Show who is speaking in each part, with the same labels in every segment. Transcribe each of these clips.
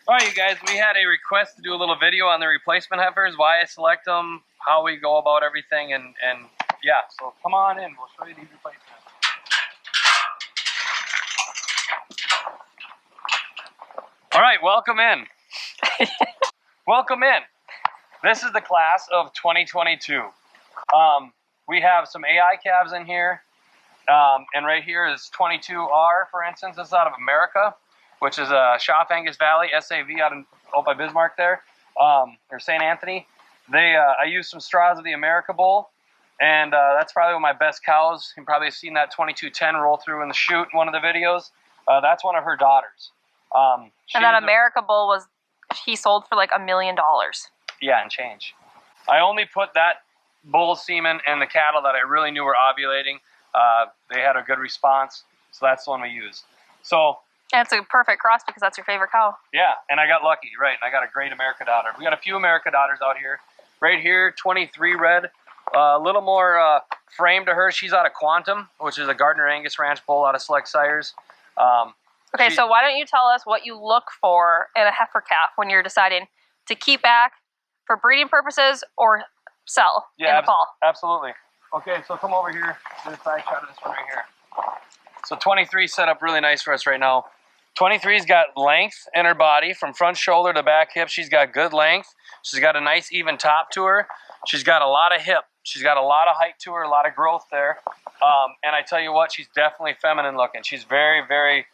Speaker 1: All right, you guys, we had a request to do a little video on the replacement heifers, why I select them, how we go about everything, and yeah, so come on in, we'll show you these replacements. All right, welcome in. Welcome in. This is the class of 2022. We have some A.I. calves in here, and right here is 22R, for instance. This is out of America, which is Shop Angus Valley, SAV, out by Bismarck there, or St. Anthony. I used some straws of the America Bull, and that's probably one of my best cows. You probably have seen that 2210 roll through in the chute in one of the videos. That's one of her daughters.
Speaker 2: And that America Bull he sold for like $1 million.
Speaker 1: Yeah, and change. I only put that bull semen in the cattle that I really knew were ovulating. They had a good response, so that's the one we used. So.
Speaker 2: And it's a perfect cross because that's your favorite cow.
Speaker 1: Yeah, and I got lucky, right? And I got a great America daughter. We got a few America daughters out here. Right here, 23 red. A little more frame to her. She's out of Quantum, which is a Gardner Angus Ranch bull out of Select Sires.
Speaker 2: Okay, so why don't you tell us what you look for in a heifer calf when you're deciding to keep back for breeding purposes or sell in the fall?
Speaker 1: Absolutely. Okay, so come over here to the side shot of this one right here. So 23 set up really nice for us right now. 23's got length in her body from front shoulder to back hip. She's got good length. She's got a nice even top to her. She's got a lot of hip. She's got a lot of height to her, a lot of growth there. And I tell you what, she's definitely feminine looking. She's very, very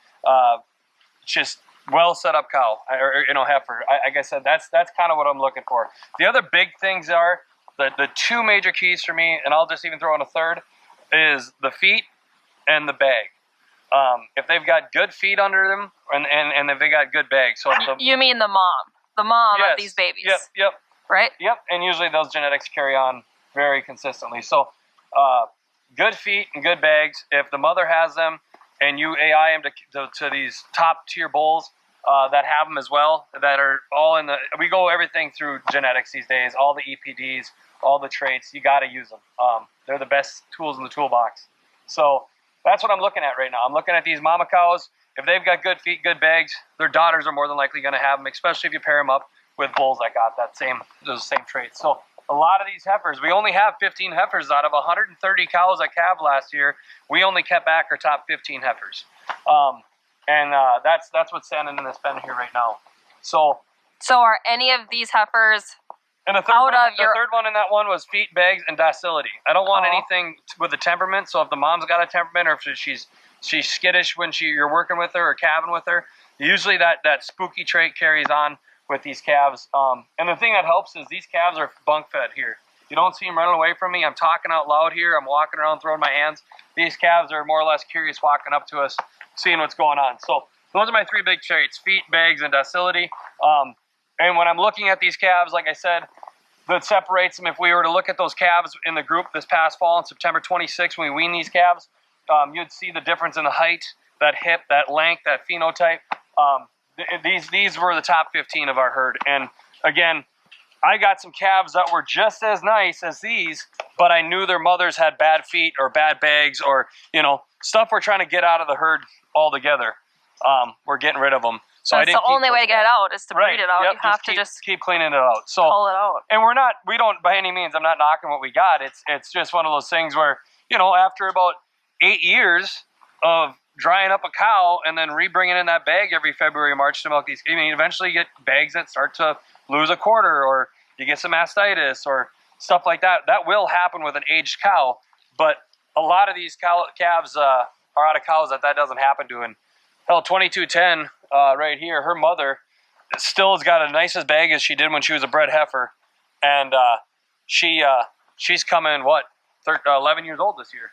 Speaker 1: just well set up cow, or heifer. Like I said, that's kind of what I'm looking for. The other big things are the two major keys for me, and I'll just even throw in a third, is the feet and the bag. If they've got good feet under them, and if they got good bags. So
Speaker 2: you mean the mom
Speaker 1: yes,
Speaker 2: of these babies?
Speaker 1: Yep.
Speaker 2: Right?
Speaker 1: Yep, and usually those genetics carry on very consistently. So good feet and good bags. If the mother has them, and you A.I. them to these top tier bulls that have them as well, that are all in we go everything through genetics these days, all the EPDs, all the traits, you got to use them. They're the best tools in the toolbox. So that's what I'm looking at right now. I'm looking at these mama cows. If they've got good feet, good bags, their daughters are more than likely going to have them, especially if you pair them up with bulls that got those same traits. So a lot of these heifers, we only have 15 heifers out of 130 cows that calved last year. We only kept back our top 15 heifers. That's what's standing in this pen here right now. So
Speaker 2: are any of these heifers
Speaker 1: and the third one in that one was feet, bags, and docility. I don't want anything with a temperament. So if the mom's got a temperament, or if she's skittish when you're working with her or calving with her, usually that spooky trait carries on with these calves. And the thing that helps is these calves are bunk fed here. You don't see them running away from me. I'm talking out loud here. I'm walking around throwing my hands. These calves are more or less curious, walking up to us, seeing what's going on. So those are my three big traits: feet, bags, and docility. And when I'm looking at these calves, like I said, that separates them. If we were to look at those calves in the group this past fall on September 26th, when we weaned these calves, you'd see the difference in the height, that hip, that length, that phenotype. These were the top 15 of our herd. And again, I got some calves that were just as nice as these, but I knew their mothers had bad feet or bad bags, or stuff we're trying to get out of the herd altogether. We're getting rid of them. So
Speaker 2: that's the only way to get it out is to breed it out.
Speaker 1: Yep,
Speaker 2: you have to just
Speaker 1: keep cleaning it out. So
Speaker 2: pull it out.
Speaker 1: And we don't by any means, I'm not knocking what we got. It's just one of those things where, after about 8 years of drying up a cow and then re-bringing in that bag every February, March to milk these, eventually you get bags that start to lose a quarter, or you get some mastitis or stuff like that. That will happen with an aged cow, but a lot of these calves are out of cows that doesn't happen to. And hell, 2210 right here, her mother still has got as nice as bag as she did when she was a bred heifer, and she's coming 11 years old this year.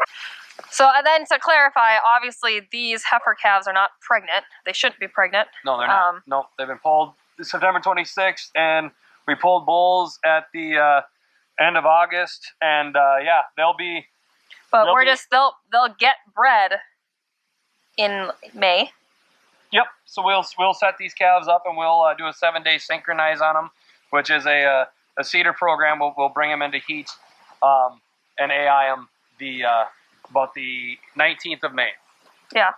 Speaker 2: So then to clarify, obviously these heifer calves are not pregnant. They shouldn't be pregnant.
Speaker 1: No, they're not. No, they've been pulled September 26th, and we pulled bulls at the end of August, and they'll be.
Speaker 2: But they'll get bred in May.
Speaker 1: Yep. So we'll set these calves up, and we'll do a 7-day synchronize on them, which is a cedar program. We'll bring them into heat and A.I. them about the 19th of May.
Speaker 2: Yeah.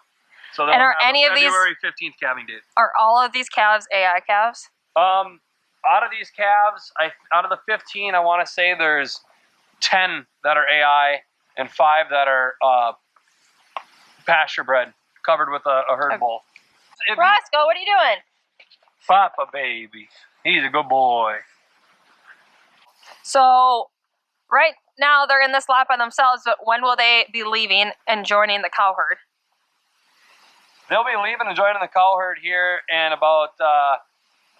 Speaker 1: So
Speaker 2: and are any of these
Speaker 1: February 15th calving date.
Speaker 2: Are all of these calves AI calves?
Speaker 1: Out of these calves, out of the 15, I want to say there's 10 that are AI and 5 that are pasture bred, covered with a herd bull.
Speaker 2: Roscoe, what are you doing?
Speaker 1: Papa baby, he's a good boy.
Speaker 2: So, right now they're in this lot by themselves, but when will they be leaving and joining the cow herd?
Speaker 1: They'll be leaving and joining the cow herd here in about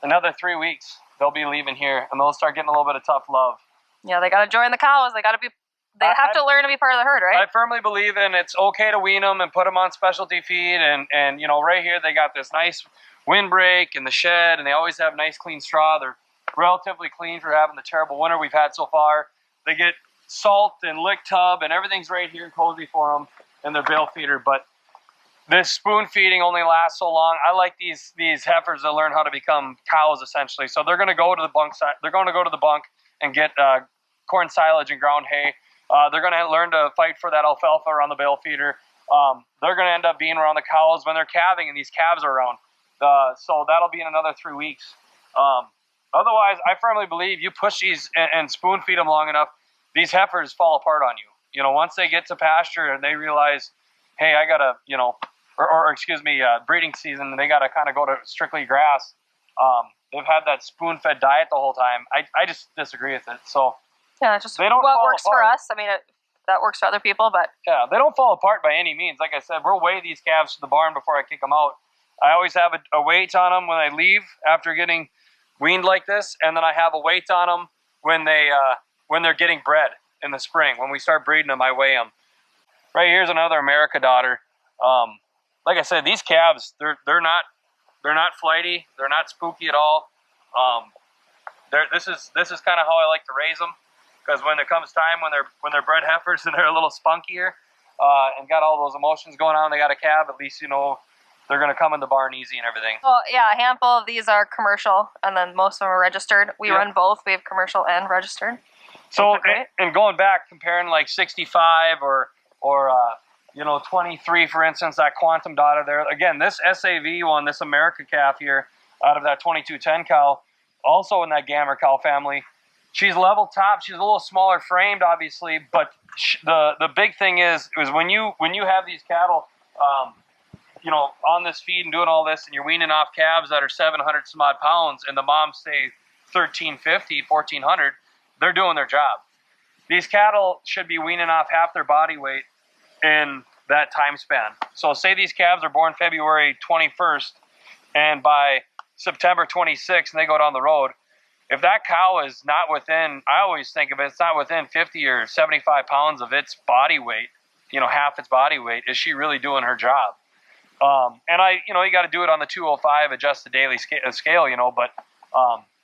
Speaker 1: another 3 weeks. They'll be leaving here, and they'll start getting a little bit of tough love.
Speaker 2: Yeah, they got to join the cows. They have to learn to be part of the herd, right?
Speaker 1: I firmly believe in it's okay to wean them and put them on specialty feed, and you know, right here they got this nice windbreak in the shed, and they always have nice clean straw. They're relatively clean for having the terrible winter we've had so far. They get salt and lick tub, and everything's right here cozy for them in their bale feeder. But this spoon feeding only lasts so long. I like these heifers to learn how to become cows essentially. So they're going to go to the bunk side. They're going to go to the bunk and get corn silage and ground hay. They're going to learn to fight for that alfalfa around the bale feeder. They're going to end up being around the cows when they're calving and these calves are around. So that'll be in another 3 weeks. Otherwise, I firmly believe you push these and spoon feed them long enough, these heifers fall apart on you. You know, once they get to pasture and they realize, hey, I got to, you know, breeding season, and they got to kind of go to strictly grass. They've had that spoon-fed diet the whole time. I just disagree with it. So
Speaker 2: yeah, just what works for us. I mean, that works for other people, but
Speaker 1: yeah, they don't fall apart by any means. Like I said, we'll weigh these calves to the barn before I kick them out. I always have a weight on them when I leave after getting weaned like this, and then I have a weight on them when they're getting bred in the spring. When we start breeding them, I weigh them. Right here's another America daughter. Like I said, these calves, they're not flighty. They're not spooky at all. This is kind of how I like to raise them, because when it comes time when they're bred heifers and they're a little spunkier and got all those emotions going on, they got a calf. At least you know they're gonna come in the barn easy and everything.
Speaker 2: Well, yeah, a handful of these are commercial, and then most of them are registered. We run both. We have commercial and registered.
Speaker 1: So and going back, comparing like 65 or 23, for instance, that Quantum daughter there. Again, this SAV one, this America calf here, out of that 2210 cow, also in that Gammer cow family. She's level top. She's a little smaller framed, obviously, but the big thing is when you have these cattle, on this feed and doing all this, and you're weaning off calves that are 700 some odd pounds, and the moms say 1350, 1400, they're doing their job. These cattle should be weaning off half their body weight in that time span. So say these calves are born February 21st, and by September 26th, and they go down the road, if that cow is not within, I always think of it, it's not within 50 or 75 pounds of its body weight, half its body weight, is she really doing her job? And you got to do it on the 205, adjust the daily scale, but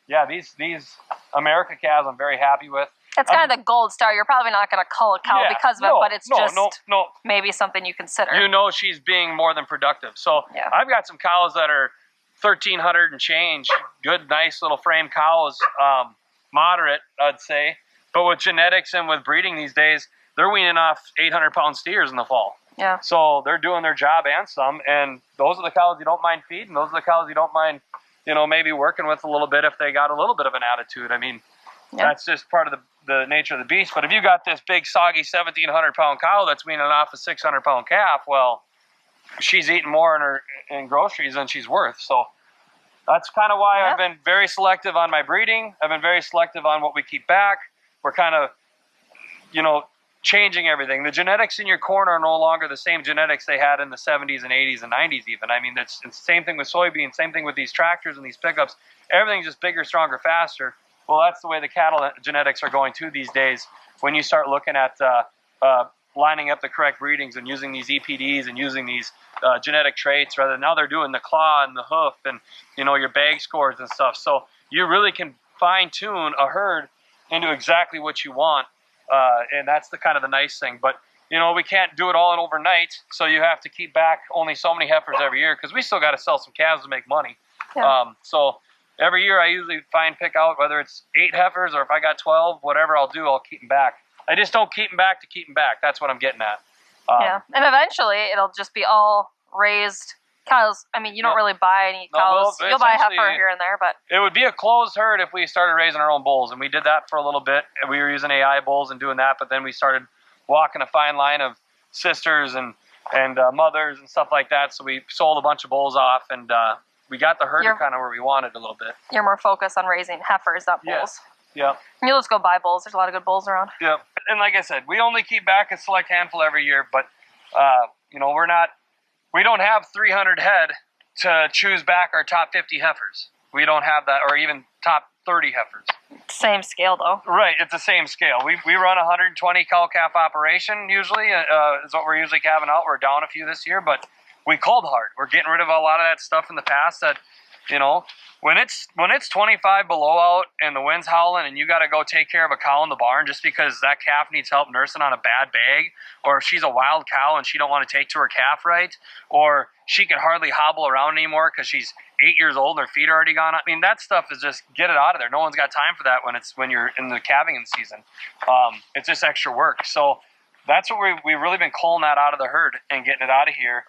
Speaker 1: yeah, these America calves I'm very happy with.
Speaker 2: It's kind of the gold star. You're probably not going to cull a cow because of it, but it's maybe something you consider.
Speaker 1: She's being more than productive. So I've got some cows that are 1,300 and change, good, nice little frame cows, moderate, I'd say. But with genetics and with breeding these days, they're weaning off 800-pound steers in the fall.
Speaker 2: Yeah.
Speaker 1: So they're doing their job and some, and those are the cows you don't mind feeding. Those are the cows you don't mind, maybe working with a little bit if they got a little bit of an attitude. I mean, that's just part of the nature of the beast. But if you got this big, soggy 1,700-pound cow that's weaning off a 600-pound calf, well, she's eating more in groceries than she's worth. So that's kind of why I've been very selective on my breeding. I've been very selective on what we keep back. We're kind of, changing everything. The genetics in your corn are no longer the same genetics they had in the 70s and 80s and 90s even. I mean, it's the same thing with soybeans, same thing with these tractors and these pickups. Everything's just bigger, stronger, faster. Well, that's the way the cattle genetics are going too these days. When you start looking at lining up the correct breedings and using these EPDs and using these genetic traits, rather now they're doing the claw and the hoof and your bag scores and stuff. So you really can fine tune a herd into exactly what you want, and that's the kind of the nice thing. But we can't do it all in overnight, so you have to keep back only so many heifers every year because we still got to sell some calves to make money. Yeah. So every year I usually pick out whether it's 8 heifers or if I got 12, whatever I'll do, I'll keep them back. I just don't keep them back to keep them back. That's what I'm getting at.
Speaker 2: And eventually it'll just be all raised cows. I mean, you don't really buy any cows. You'll buy a heifer here and there, but
Speaker 1: it would be a closed herd if we started raising our own bulls, and we did that for a little bit. We were using AI bulls and doing that, but then we started walking a fine line of sisters and mothers and stuff like that. So we sold a bunch of bulls off, and we got the herd kind of where we wanted a little bit.
Speaker 2: You're more focused on raising heifers, not bulls.
Speaker 1: Yeah.
Speaker 2: You'll just go buy bulls. There's a lot of good bulls around.
Speaker 1: Yeah. And like I said, we only keep back a select handful every year, but we don't have 300 head to choose back our top 50 heifers. We don't have that, or even top 30 heifers.
Speaker 2: Same scale though.
Speaker 1: Right, it's the same scale. We run a 120 cow calf operation usually, is what we're usually calving out. We're down a few this year, but we culled hard. We're getting rid of a lot of that stuff in the past that, when it's 25 below out and the wind's howling and you got to go take care of a cow in the barn just because that calf needs help nursing on a bad bag, or if she's a wild cow and she don't want to take to her calf right, or she can hardly hobble around anymore because she's 8 years old and her feet are already gone. I mean, that stuff is just, get it out of there. No one's got time for that when you're in the calving season. It's just extra work. So that's what we've really been culling that out of the herd and getting it out of here.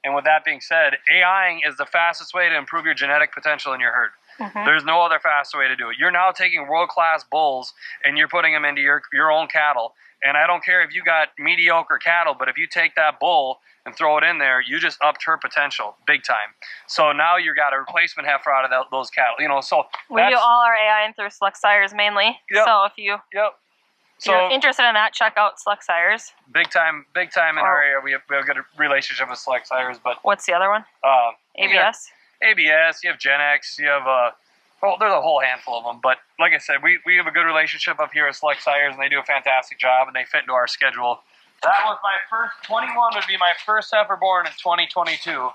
Speaker 1: And with that being said, A.I'ng is the fastest way to improve your genetic potential in your herd. Mm-hmm. There's no other faster way to do it. You're now taking world-class bulls and you're putting them into your own cattle. And I don't care if you got mediocre cattle, but if you take that bull and throw it in there, you just upped her potential big time. So now you got a replacement heifer out of those cattle. So
Speaker 2: we do all our A.I'ng through Select Sires mainly. Yep. So if you if you're interested in that, check out Select Sires. Big time in our area. We have a good relationship with Select Sires. But what's the other one? ABS. ABS. You have Gen X. You have there's a whole handful of them. But like I said, we have a good relationship up here at Select Sires, and they do a fantastic job, and they fit into our schedule. That was my first 21. Would be my first heifer born in 2022,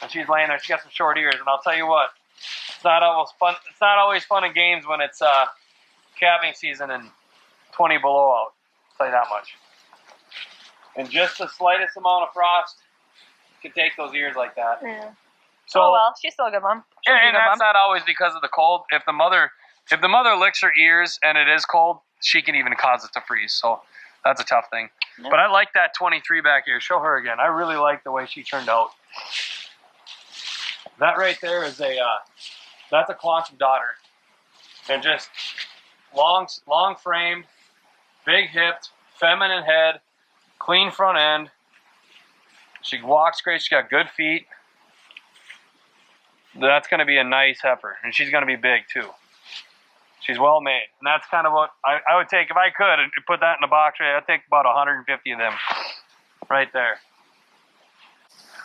Speaker 2: and she's laying there. She got some short ears, and I'll tell you what, it's not always fun. It's not always fun in games when it's calving season and 20 below out. I'll tell you that much. And just the slightest amount of frost can take those ears like that. Yeah. So, she's still a good mom. And that's not always because of the cold. If the mother licks her ears and it is cold, she can even cause it to freeze. So that's a tough thing. Yep. But I like that 23 back here. Show her again. I really like the way she turned out. That right there is that's a quantum daughter. And just long framed, big hipped, feminine head, clean front end. She walks great. She's got good feet. That's going to be a nice heifer. And she's going to be big too. She's well made. And that's kind of what I would take, if I could, and put that in a box. I'd take about 150 of them right there.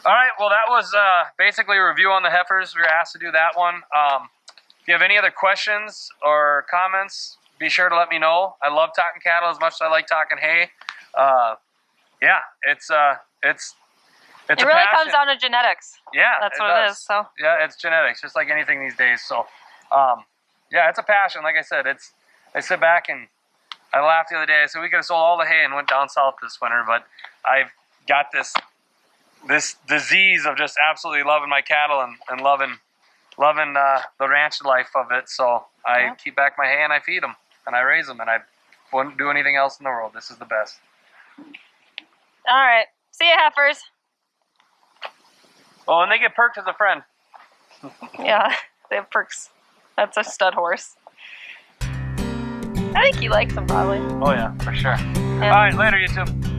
Speaker 2: All right, well, that was basically a review on the heifers. We were asked to do that one. If you have any other questions or comments, be sure to let me know. I love talking cattle as much as I like talking hay. It really comes down to genetics. Yeah, that's what it is. So yeah, it's genetics, just like anything these days. So, it's a passion. Like I said, I sit back and I laughed the other day. I said we could have sold all the hay and went down south this winter, but I've got this disease of just absolutely loving my cattle and loving the ranch life of it. So I keep back my hay and I feed them and I raise them, and I wouldn't do anything else in the world. This is the best. All right, see you, heifers. Oh, and they get perked as a friend. Yeah, they have perks. That's a stud horse. I think he likes them, probably. Oh, yeah, for sure. Yeah. All right, later, YouTube.